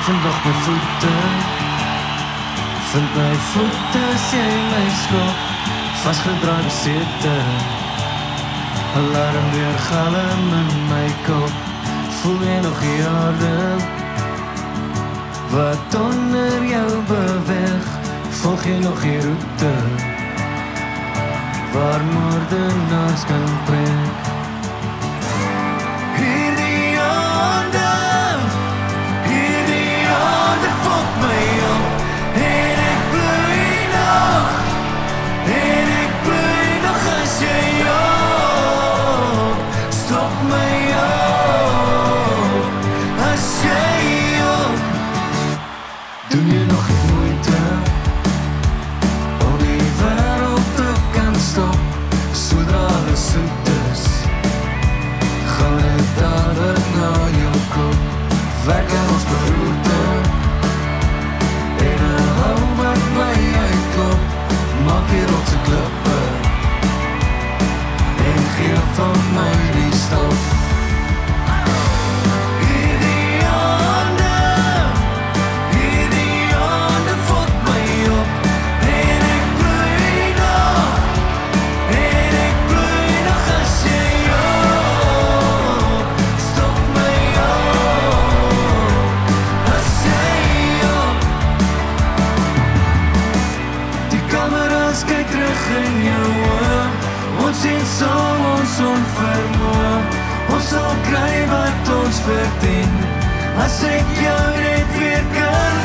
vind nog my voete, vind my voete, sê my skop, vastgedraaide sete, alarm weer galm in my kop, voel jy nog die aarde, wat onder jou beweeg, volg jy nog die route, waar moordenaars kan breek. Hierdie aande volg my op, en ek bloei nog as jy op, stop my op, as jy op, doen jy nog die moeite, om die wêreld te kan stop, sodra alles soet is, gaan het dadelik na jou kop, werk aan ons beroerte, en een hou wat my uitklop, maak die rotse klippe, en geef van my die stof. Hierdie aande volg my op, en ek bloei nog as jy op, stop my op, as jy op. Die kameras kyk terug in jou oor, ons sien saam ons onvermoë, ons sal kry wat ons verdien, as ek jou net weer kan